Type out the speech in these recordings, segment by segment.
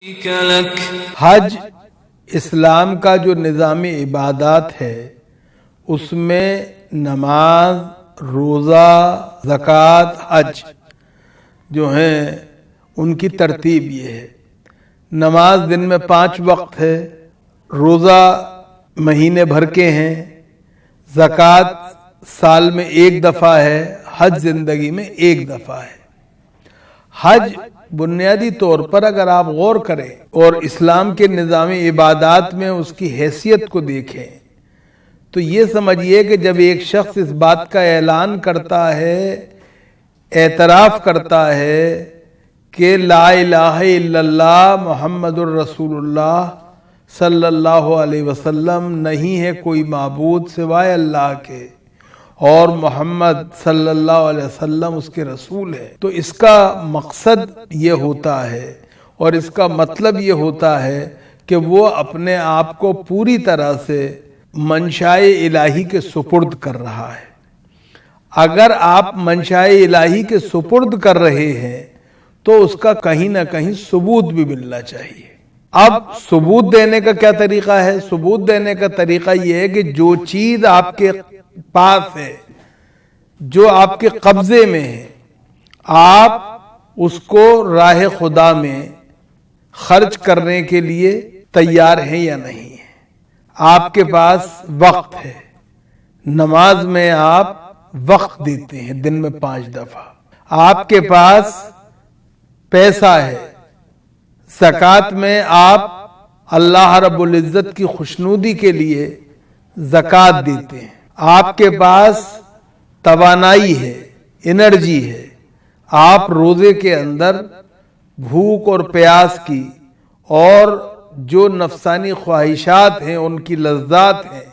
حج اسلام کا جو نظام عبادات ہے اس میں نماز، روزہ، زکوٰۃ، حج جو ہیں ان کی ترتیب یہ ہے۔ نماز دن میں 5 وقت ہے، روزہ مہینے بھر کے ہیں، زکوٰۃ سال میں 1 دفعہ ہے، حج زندگی میں 1 دفعہ ہے۔ حج بنیادی طور پر اگر آپ غور کریں اور اسلام کے نظام عبادات میں اس کی حیثیت کو دیکھیں تو یہ سمجھیے کہ جب ایک شخص اس بات کا اعلان کرتا ہے، اعتراف کرتا ہے کہ لا الہ الا اللہ محمد الرسول اللہ صلی اللہ علیہ وسلم نہیں ہے کوئی معبود سوائے اللہ کے اور محمد صلی اللہ علیہ وسلم اس کے رسول ہے، تو اس کا مقصد یہ ہوتا ہے اور اس کا مطلب یہ ہوتا ہے کہ وہ اپنے آپ کو پوری طرح سے منشائے الہی کے سپرد کر رہا ہے۔ اگر آپ منشائے الہی کے سپرد کر رہے ہیں تو اس کا کہیں نہ کہیں ثبوت بھی ملنا چاہیے۔ اب ثبوت دینے کا کیا طریقہ ہے؟ ثبوت دینے کا طریقہ یہ ہے کہ جو چیز آپ کے پاس ہے، جو آپ کے قبضے میں ہے، آپ اس کو راہ خدا میں خرچ کرنے کے لیے تیار ہیں یا نہیں ہیں۔ آپ کے پاس وقت ہے، نماز میں آپ وقت دیتے ہیں دن میں 5 دفعہ، آپ کے پاس پیسہ ہے، زکوٰۃ میں آپ اللہ رب العزت کی خوشنودی کے لیے زکوٰۃ دیتے ہیں، آپ کے پاس توانائی ہے، انرجی ہے، آپ روزے کے اندر بھوک اور پیاس کی اور جو نفسانی خواہشات ہیں، ان کی لذات ہیں،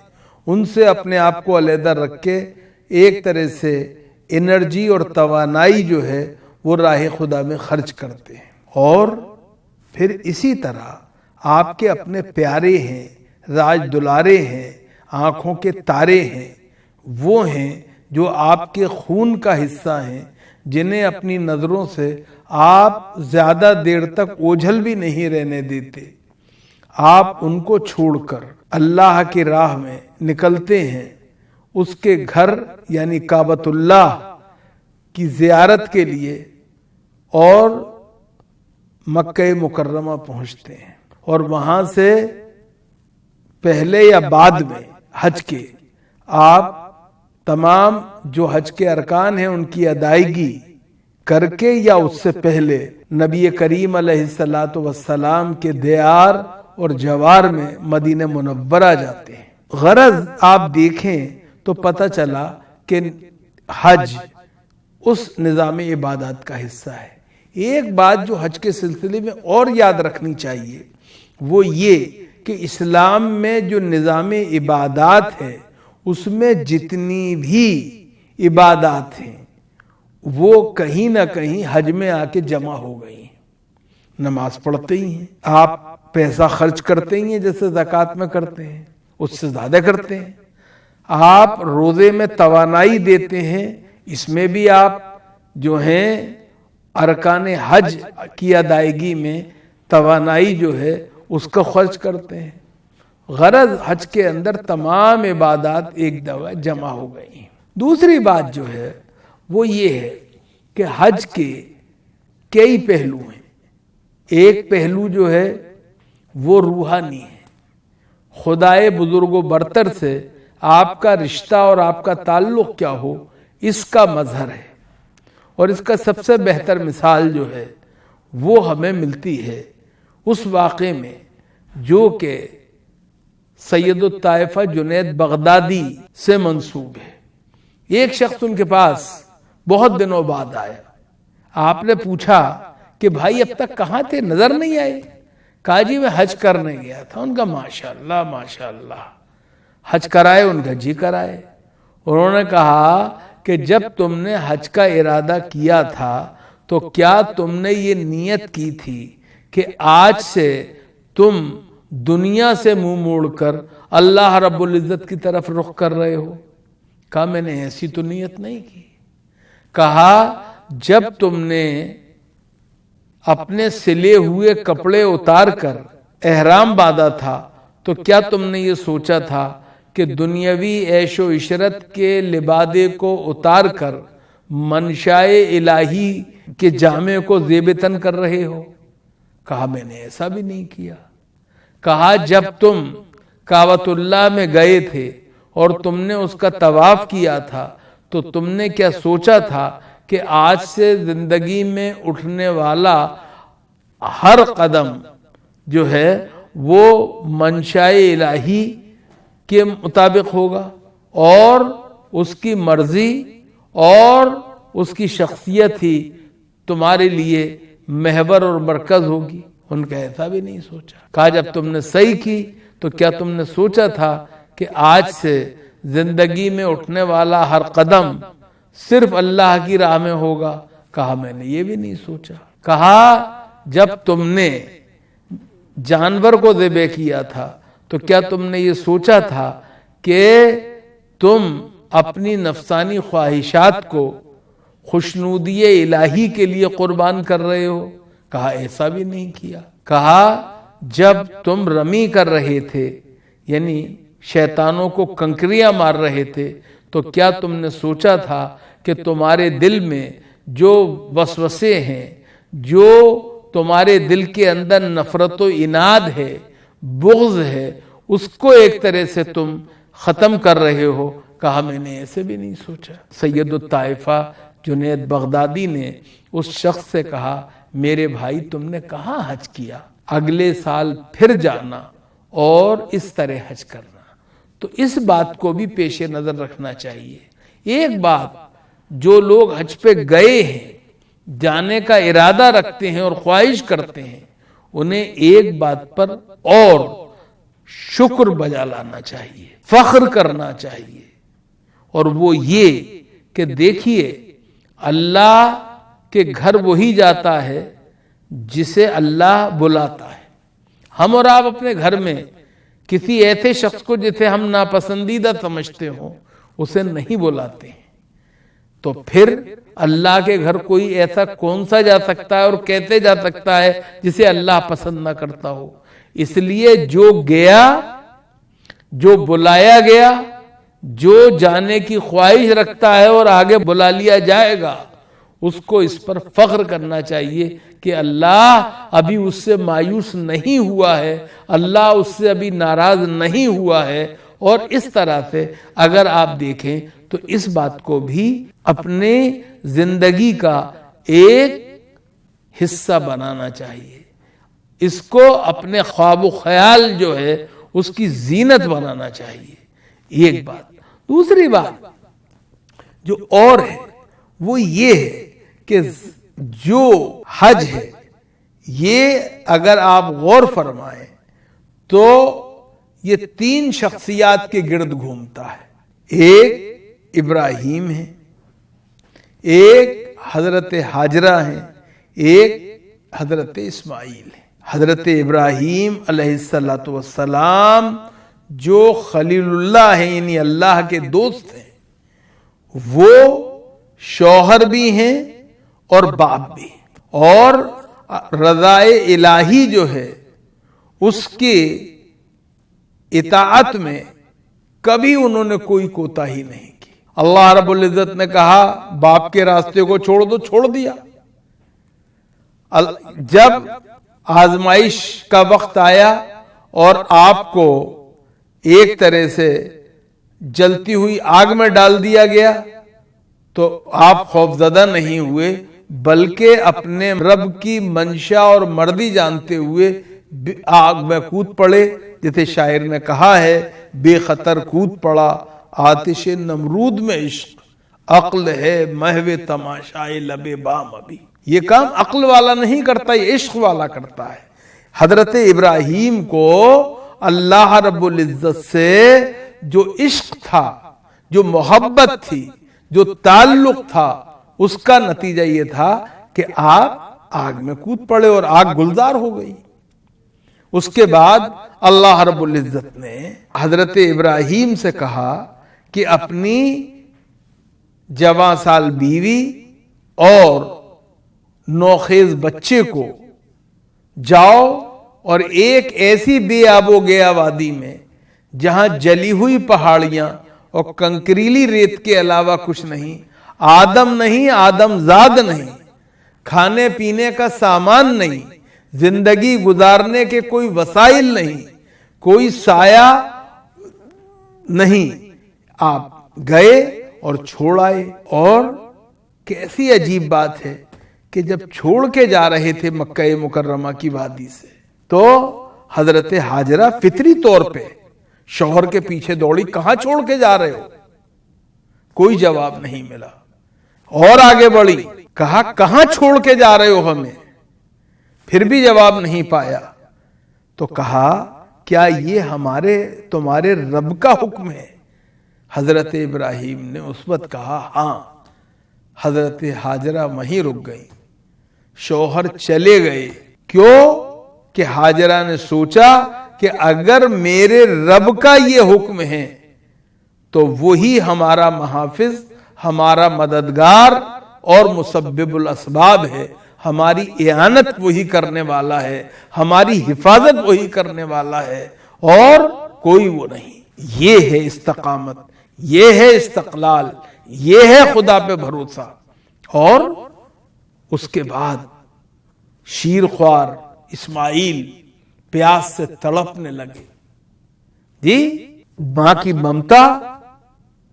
ان سے اپنے آپ کو علیحدہ رکھ کے ایک طرح سے انرجی اور توانائی جو ہے وہ راہ خدا میں خرچ کرتے ہیں۔ اور پھر اسی طرح آپ کے اپنے پیارے ہیں، راج دلارے ہیں، آنکھوں کے تارے ہیں، وہ ہیں جو آپ کے خون کا حصہ ہیں، جنہیں اپنی نظروں سے آپ زیادہ دیر تک اوجھل بھی نہیں رہنے دیتے۔ آپ ان کو چھوڑ کر اللہ کی راہ میں نکلتے ہیں، اس کے گھر یعنی کعبۃ اللہ کی زیارت کے لیے اور مکہ مکرمہ پہنچتے ہیں، اور وہاں سے پہلے یا بعد میں حج کے آپ تمام جو حج کے ارکان ہیں ان کی ادائیگی کر کے یا اس سے پہلے نبی کریم علیہ الصلوۃ والسلام کے دیار اور جوار میں مدینہ منورہ جاتے ہیں۔ غرض آپ دیکھیں تو پتہ چلا کہ حج اس نظام عبادات کا حصہ ہے۔ ایک بات جو حج کے سلسلے میں اور یاد رکھنی چاہیے وہ یہ کہ اسلام میں جو نظام عبادات ہے اس میں جتنی بھی عبادات ہیں وہ کہیں نہ کہیں حج میں آ کے جمع ہو گئی ہیں۔ نماز پڑھتے ہی ہیں، آپ پیسہ خرچ کرتے ہی ہیں جیسے زکوٰۃ میں کرتے ہیں، اس سے زیادہ کرتے ہیں، آپ روزے میں توانائی دیتے ہیں، اس میں بھی آپ جو ہیں ارکان حج کی ادائیگی میں توانائی جو ہے اس کا خرچ کرتے ہیں۔ غرض حج کے اندر تمام عبادات ایک دفعہ جمع ہو گئی ہیں۔ دوسری بات جو ہے وہ یہ ہے کہ حج کے کئی پہلو ہیں۔ ایک پہلو جو ہے وہ روحانی ہے، خدائے بزرگ و برتر سے آپ کا رشتہ اور آپ کا تعلق کیا ہو، اس کا مظہر ہے، اور اس کا سب سے بہتر مثال جو ہے وہ ہمیں ملتی ہے اس واقعے میں جو کہ سید الطائفہ جنید بغدادی سے منسوب ہے۔ ایک شخص ان کے پاس بہت دنوں بعد آیا، آپ نے پوچھا کہ بھائی اب تک کہاں تھے، نظر نہیں آئے؟ کہا جی میں حج کرنے گیا تھا۔ ان کا ماشاءاللہ ماشاءاللہ، حج کرائے؟ ان کا جی کرائے۔ انہوں نے کہا کہ جب تم نے حج کا ارادہ کیا تھا تو کیا تم نے یہ نیت کی تھی کہ آج سے تم دنیا سے منہ موڑ کر اللہ رب العزت کی طرف رخ کر رہے ہو؟ کہا میں نے ایسی تو نیت نہیں کی۔ کہا جب تم نے اپنے سلے ہوئے کپڑے اتار کر احرام باندھا تھا تو کیا تم نے یہ سوچا تھا کہ دنیاوی عیش و عشرت کے لبادے کو اتار کر منشائے الہی کے جامے کو زیب تن کر رہے ہو؟ کہا میں نے ایسا بھی نہیں کیا۔ کہا جب تم کعبۃ اللہ میں گئے تھے اور تم نے اس کا طواف کیا تھا تو تم نے کیا سوچا تھا کہ آج سے زندگی میں اٹھنے والا ہر قدم جو ہے وہ منشائے الہی کے مطابق ہوگا اور اس کی مرضی اور اس کی شخصیت ہی تمہارے لیے محور اور مرکز ہوگی؟ ان کا ایسا بھی نہیں سوچا۔ کہا جب تم نے صحیح کی تو کیا تم نے سوچا تھا کہ آج سے زندگی میں اٹھنے والا ہر قدم صرف اللہ کی راہ میں ہوگا؟ کہا میں نے یہ بھی نہیں سوچا۔ کہا جب تم نے جانور کو ذبح کیا تھا تو کیا تم نے یہ سوچا تھا کہ تم اپنی نفسانی خواہشات کو خوشنودی الہی کے لیے قربان کر رہے ہو؟ کہا ایسا بھی نہیں کیا۔ کہا جب تم رمی کر رہے تھے یعنی شیطانوں کو کنکریاں مار رہے تھے تو کیا تم نے سوچا تھا کہ تمہارے دل میں جو وسوسے ہیں، جو تمہارے دل کے اندر نفرت و عناد ہے، بغض ہے، اس کو ایک طرح سے تم ختم کر رہے ہو؟ کہا میں نے ایسے بھی نہیں سوچا۔ سید الطائفہ جنید بغدادی نے اس شخص سے کہا میرے بھائی تم نے کہاں حج کیا؟ اگلے سال پھر جانا اور اس طرح حج کرنا۔ تو اس بات کو بھی پیش نظر رکھنا چاہیے۔ ایک بات جو لوگ حج پہ گئے ہیں، جانے کا ارادہ رکھتے ہیں اور خواہش کرتے ہیں، انہیں ایک بات پر اور شکر بجا لانا چاہیے، فخر کرنا چاہیے، اور وہ یہ کہ دیکھیے اللہ کے گھر وہی جاتا ہے جسے اللہ بلاتا ہے۔ ہم اور آپ اپنے گھر میں کسی ایسے شخص کو جسے ہم ناپسندیدہ سمجھتے ہوں اسے نہیں بلاتے ہیں، تو پھر اللہ کے گھر کوئی ایسا کون سا جا سکتا ہے اور کیسے جا سکتا ہے جسے اللہ پسند نہ کرتا ہو؟ اس لیے جو گیا، جو بلایا گیا، جو جانے کی خواہش رکھتا ہے اور آگے بلا لیا جائے گا، اس کو اس پر فخر کرنا چاہیے کہ اللہ ابھی اس سے مایوس نہیں ہوا ہے، اللہ اس سے ابھی ناراض نہیں ہوا ہے۔ اور اس طرح سے اگر آپ دیکھیں تو اس بات کو بھی اپنے زندگی کا ایک حصہ بنانا چاہیے، اس کو اپنے خواب و خیال جو ہے اس کی زینت بنانا چاہیے۔ ایک بات۔ دوسری بات جو اور ہے وہ یہ ہے کہ جو حج ہے یہ اگر آپ غور فرمائیں تو یہ تین شخصیات کے گرد گھومتا ہے۔ ایک ابراہیم ہے، ایک حضرت ہاجرہ ہیں، ایک حضرت اسماعیل ہے۔ حضرت ابراہیم علیہ السلام جو خلیل اللہ ہیں یعنی اللہ کے دوست ہیں، وہ شوہر بھی ہیں اور باپ بھی ہیں، اور رضائے الہی جو ہے اس کے اطاعت میں کبھی انہوں نے کوئی کوتاہی نہیں کی۔ اللہ رب العزت نے کہا باپ کے راستے کو چھوڑ دو، چھوڑ دیا۔ جب آزمائش کا وقت آیا اور آپ کو ایک طرح سے جلتی ہوئی آگ میں ڈال دیا گیا تو آپ خوفزدہ نہیں ہوئے، بلکہ اپنے رب کی منشا اور مرضی جانتے ہوئے آگ میں کود پڑے۔ جیسے شاعر نے کہا ہے بے خطر کود پڑا آتش نمرود میں عشق، عقل ہے محو تماشائے لب بام ابھی۔ یہ کام عقل والا نہیں کرتا، یہ عشق والا کرتا ہے۔ حضرت ابراہیم کو اللہ رب العزت سے جو عشق تھا، جو محبت تھی، جو تعلق تھا، اس کا نتیجہ یہ تھا کہ آپ آگ میں کود پڑے اور آگ گلزار ہو گئی۔ اس کے بعد اللہ رب العزت نے حضرت ابراہیم سے کہا کہ اپنی جوان سال بیوی اور نوخیز بچے کو جاؤ اور ایک ایسی بے آب و گیا وادی میں جہاں جلی ہوئی پہاڑیاں اور کنکریلی ریت کے علاوہ کچھ نہیں، آدم نہیں، آدم زاد نہیں، کھانے پینے کا سامان نہیں، زندگی گزارنے کے کوئی وسائل نہیں، کوئی سایہ نہیں، آپ گئے اور چھوڑ آئے۔ اور کیسی عجیب بات ہے کہ جب چھوڑ کے جا رہے تھے مکہ مکرمہ کی وادی سے تو حضرت ہاجرہ فطری طور پہ شوہر کے پیچھے دوڑی، کہاں چھوڑ کے جا رہے ہو؟ کوئی جواب نہیں ملا، اور آگے بڑھی، کہا کہاں چھوڑ کے جا رہے ہو ہمیں؟ پھر بھی جواب نہیں پایا تو کہا کیا یہ تمہارے رب کا حکم ہے؟ حضرت ابراہیم نے اس وقت کہا ہاں۔ حضرت ہاجرہ وہیں رک گئی، شوہر چلے گئے۔ کیوں کہ ہاجرہ نے سوچا کہ اگر میرے رب کا یہ حکم ہے تو وہی ہمارا محافظ، ہمارا مددگار اور مسبب الاسباب ہے، ہماری اعانت وہی کرنے والا ہے، ہماری حفاظت وہی کرنے والا ہے، اور کوئی وہ نہیں۔ یہ ہے استقامت، یہ ہے استقلال، یہ ہے خدا پہ بھروسہ۔ اور اس کے بعد شیرخوار اسماعیل پیاس سے تڑپنے لگے، جی ماں کی ممتا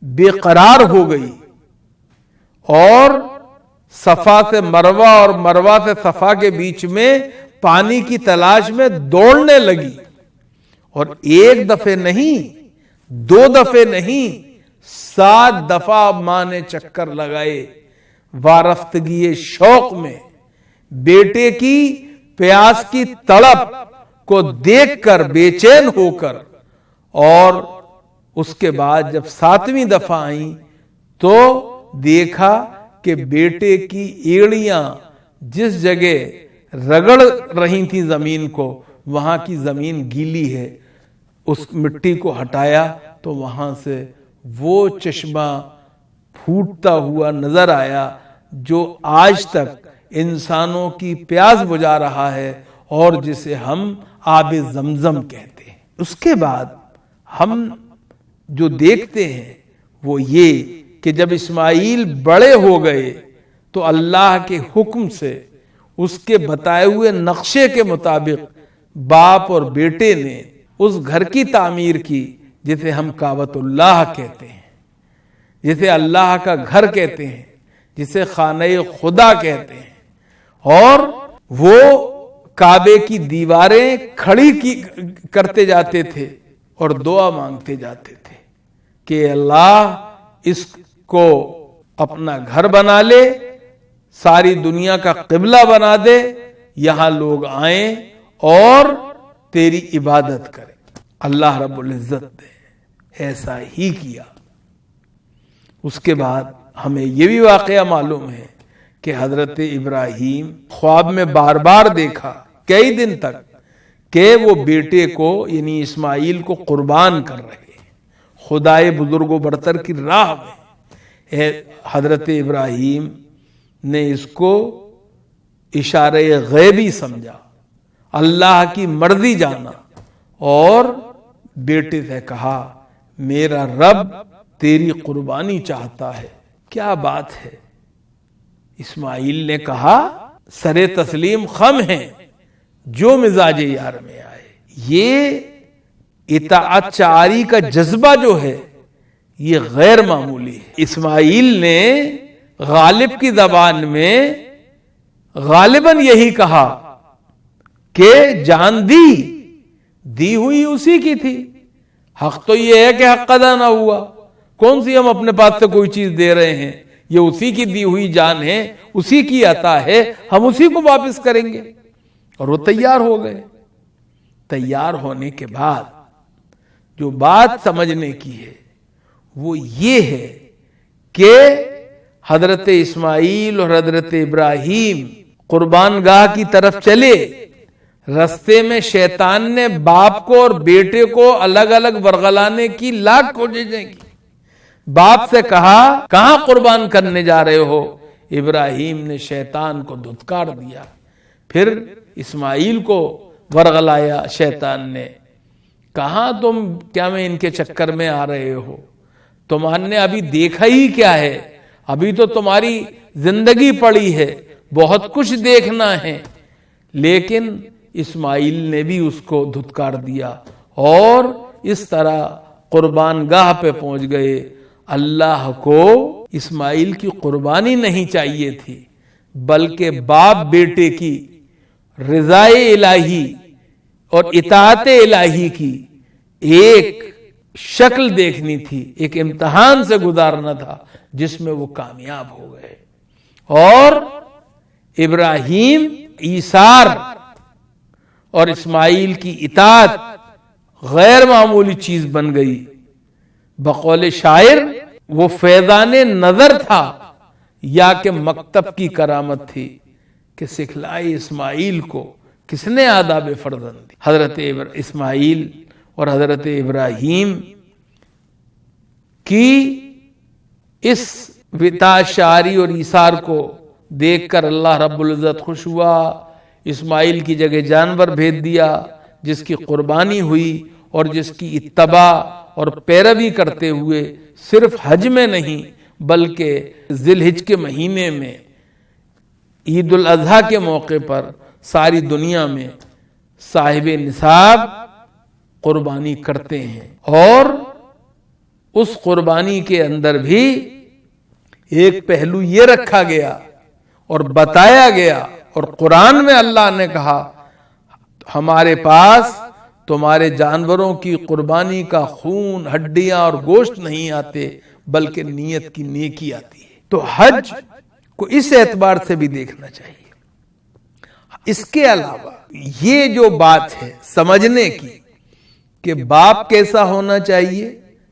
بے قرار ہو گئی، اور صفا سے مروہ اور مروہ سے صفا کے بیچ میں پانی کی تلاش میں دوڑنے لگی، اور ایک دفعہ نہیں، دو دفعہ نہیں، 7 دفعہ ماں نے چکر لگائے وارفتگی شوق میں۔ بیٹے کی پیاس کی تڑپ کو دیکھ کر بے چین ہو کر، اور اس کے بعد جب 7ویں دفعہ آئیں تو دیکھا کہ بیٹے کی ایڑیاں جس جگہ رگڑ رہی تھی زمین کو، وہاں کی زمین گیلی ہے۔ اس مٹی کو ہٹایا تو وہاں سے وہ چشمہ پھوٹتا ہوا نظر آیا جو آج تک انسانوں کی پیاس بجھا رہا ہے، اور جسے ہم آب زمزم کہتے ہیں۔ اس کے بعد ہم جو دیکھتے ہیں وہ یہ کہ جب اسماعیل بڑے ہو گئے تو اللہ کے حکم سے اس کے بتائے ہوئے نقشے کے مطابق باپ اور بیٹے نے اس گھر کی تعمیر کی جسے ہم کعبۃ اللہ کہتے ہیں، جسے اللہ کا گھر کہتے ہیں، جسے خانہ خدا کہتے ہیں۔ اور وہ کعبے کی دیواریں کھڑی کرتے جاتے تھے اور دعا مانگتے جاتے تھے کہ اللہ اس کو اپنا گھر بنا لے، ساری دنیا کا قبلہ بنا دے، یہاں لوگ آئیں اور تیری عبادت کریں۔ اللہ رب العزت نے ایسا ہی کیا۔ اس کے بعد ہمیں یہ بھی واقعہ معلوم ہے کہ حضرت ابراہیم خواب میں بار بار دیکھا کئی دن تک کہ وہ بیٹے کو یعنی اسماعیل کو قربان کر رہے ہیں خدائے بزرگ و برتر کی راہ میں۔ حضرت ابراہیم نے اس کو اشارہ غیبی سمجھا، اللہ کی مرضی جانا، اور بیٹے سے کہا میرا رب تیری قربانی چاہتا ہے۔ کیا بات ہے! اسماعیل نے کہا سرے تسلیم خم ہیں جو مزاج یار میں آئے۔ یہ اطاعت چاری کا جذبہ جو ہے یہ غیر معمولی ہے۔ اسماعیل نے غالب کی زبان میں غالباً یہی کہا کہ جان دی ہوئی اسی کی تھی، حق تو یہ ہے کہ حق ادا نہ ہوا، کون سی ہم اپنے پاس سے کوئی چیز دے رہے ہیں، یہ اسی کی دی ہوئی جان ہے، اسی کی عطا ہے، ہم اسی کو واپس کریں گے۔ اور وہ تیار ہو گئے۔ تیار ہونے کے بعد جو بات سمجھنے کی ہے وہ یہ ہے کہ حضرت اسماعیل اور حضرت ابراہیم قربان گاہ کی طرف چلے، رستے میں شیطان نے باپ کو اور بیٹے کو الگ الگ ورغلانے کی لاکھ کوششیں کی۔ باپ سے کہا کہاں قربان کرنے جا رہے ہو؟ ابراہیم نے شیطان کو دھتکار دیا، پھر اسماعیل کو ورغلایا شیطان نے، کہاں تم، کیا میں ان کے چکر میں آ رہے ہو، تمہارے نے ابھی دیکھا ہی کیا ہے، ابھی تو تمہاری زندگی پڑی ہے، بہت کچھ دیکھنا ہے۔ لیکن اسماعیل نے بھی اس کو دھتکار دیا اور اس طرح قربان گاہ پہ پہنچ گئے۔ اللہ کو اسماعیل کی قربانی نہیں چاہیے تھی، بلکہ باپ بیٹے کی رضا الہی اور اطاعت الہی کی ایک شکل دیکھنی تھی، ایک امتحان سے گزارنا تھا جس میں وہ کامیاب ہو گئے، اور ابراہیم ایثار اور اسماعیل کی اطاعت غیر معمولی چیز بن گئی۔ بقول شاعر وہ فیضان نظر تھا یا کہ مکتب کی کرامت تھی کہ سکھلائی اسماعیل کو کس نے آداب فرزند دی۔ حضرت اسماعیل اور حضرت ابراہیم کی اس وطاع شعری اور ایثار کو دیکھ کر اللہ رب العزت خوش ہوا، اسماعیل کی جگہ جانور بھیج دیا جس کی قربانی ہوئی اور جس کی اتباع اور پیروی کرتے ہوئے صرف حج میں نہیں بلکہ ذی الحج کے مہینے میں عید الاضحیٰ کے موقع پر ساری دنیا میں صاحب نصاب قربانی کرتے ہیں، اور اس قربانی کے اندر بھی ایک پہلو یہ رکھا گیا اور بتایا گیا، اور قرآن میں اللہ نے کہا ہمارے پاس تمہارے جانوروں کی قربانی کا خون، ہڈیاں اور گوشت نہیں آتے بلکہ نیت کی نیکی آتی ہے۔ تو حج کو اس اعتبار سے بھی دیکھنا چاہیے۔ اس کے علاوہ یہ جو بات ہے سمجھنے کی کہ باپ کیسا ہونا چاہیے،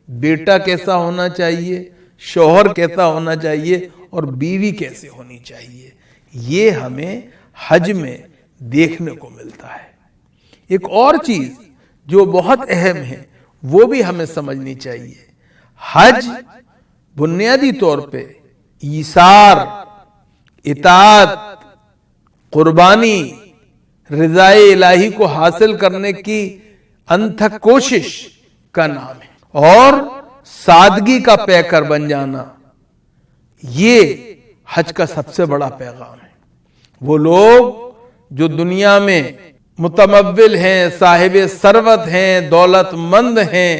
بیٹا کیسا ہونا چاہیے، شوہر کیسا ہونا چاہیے اور بیوی کیسے ہونی چاہیے، یہ ہمیں حج میں دیکھنے کو ملتا ہے۔ ایک اور چیز جو بہت اہم ہے وہ بھی ہمیں سمجھنی چاہیے۔ حج بنیادی طور پہ ایثار، اطاعت، قربانی، رضا الہی کو حاصل کرنے کی انتھک کوشش کا نام ہے، اور سادگی کا پیکر بن جانا یہ حج کا سب سے بڑا پیغام ہے۔ وہ لوگ جو دنیا میں متمول ہیں، صاحب ثروت ہیں، دولت مند ہیں،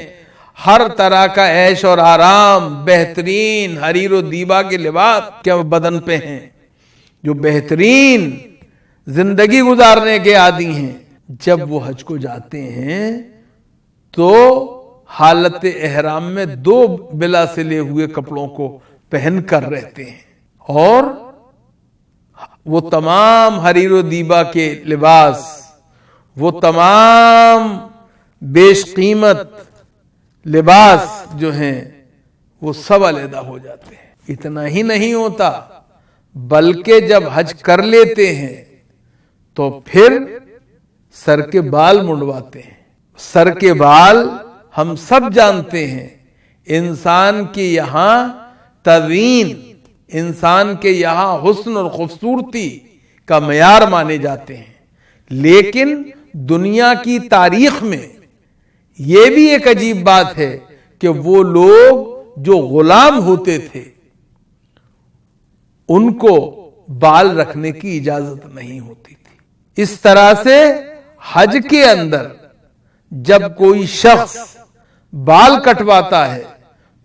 ہر طرح کا عیش اور آرام، بہترین حریر و دیبا کے لباس کے بدن پہ ہیں، جو بہترین زندگی گزارنے کے عادی ہیں، جب وہ حج کو جاتے ہیں تو حالت احرام میں 2 بلا سلے ہوئے کپڑوں کو پہن کر رہتے ہیں، اور وہ تمام حریر و دیبا کے لباس، وہ تمام بیش قیمت لباس جو ہیں وہ سب علیحدہ ہو جاتے ہیں۔ اتنا ہی نہیں ہوتا بلکہ جب حج کر لیتے ہیں تو پھر سر کے بال منڈواتے ہیں۔ سر کے بال ہم سب جانتے ہیں انسان کے یہاں تزئین، انسان کے یہاں حسن اور خوبصورتی کا معیار مانے جاتے ہیں، لیکن دنیا کی تاریخ میں یہ بھی ایک عجیب بات ہے کہ وہ لوگ جو غلام ہوتے تھے ان کو بال رکھنے کی اجازت نہیں ہوتی تھی۔ اس طرح سے حج کے اندر جب کوئی شخص بال کٹواتا ہے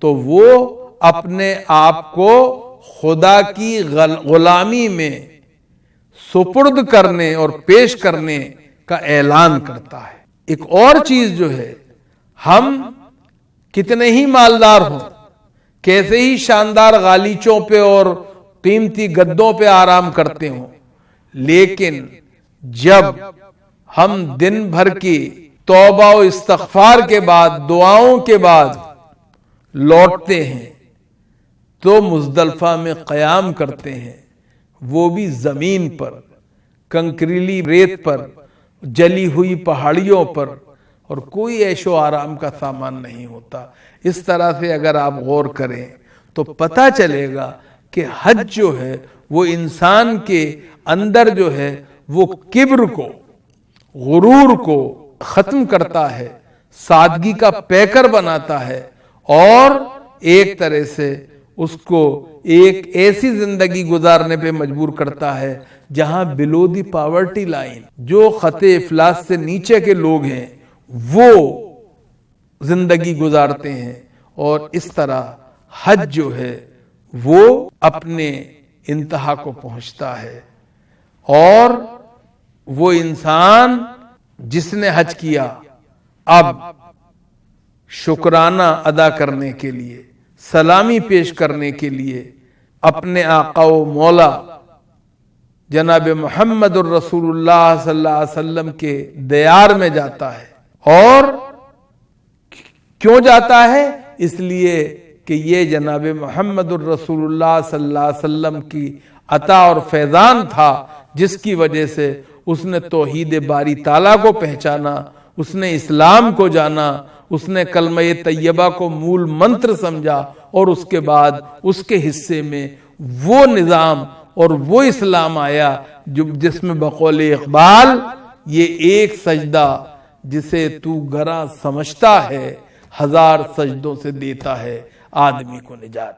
تو وہ اپنے آپ کو خدا کی غلامی میں سپرد کرنے اور پیش کرنے کا اعلان کرتا ہے۔ ایک اور چیز جو ہے، ہم کتنے ہی مالدار ہوں، کیسے ہی شاندار غالیچوں پہ اور قیمتی گدوں پہ آرام کرتے ہوں، لیکن جب ہم دن بھر کی توبہ و استغفار کے بعد، دعاؤں کے بعد لوٹتے ہیں تو مزدلفہ میں قیام کرتے ہیں، وہ بھی زمین پر، کنکریلی ریت پر، جلی ہوئی پہاڑیوں پر، اور کوئی عیش و آرام کا سامان نہیں ہوتا۔ اس طرح سے اگر آپ غور کریں تو پتہ چلے گا کہ حج جو ہے وہ انسان کے اندر جو ہے وہ کبر کو، غرور کو ختم کرتا ہے، سادگی کا پیکر بناتا ہے، اور ایک طرح سے اس کو ایک ایسی زندگی گزارنے پہ مجبور کرتا ہے جہاں بلو دی پاورٹی لائن، جو خط افلاس سے نیچے کے لوگ ہیں وہ زندگی گزارتے ہیں. اور اس طرح حج جو ہے وہ اپنے انتہا کو پہنچتا ہے، اور وہ انسان جس نے حج کیا اب شکرانہ ادا کرنے کے لیے، سلامی پیش کرنے کے لیے اپنے آقا و مولا جناب محمد الرسول اللہ صلی اللہ علیہ وسلم کے دیار میں جاتا ہے. اور کیوں جاتا ہے؟ اس لیے کہ یہ جناب محمد الرسول اللہ صلی اللہ علیہ وسلم کی عطا اور فیضان تھا، جس کی وجہ سے اس نے توحید باری تعالیٰ کو پہچانا، اس نے اسلام کو جانا، اس نے کلمہ طیبہ کو مول منتر سمجھا، اور اس کے بعد اس کے حصے میں وہ نظام اور وہ اسلام آیا جس میں بقول اقبال یہ ایک سجدہ جسے تو گراں سمجھتا ہے، ہزار سجدوں سے دیتا ہے آدمی کو نجات.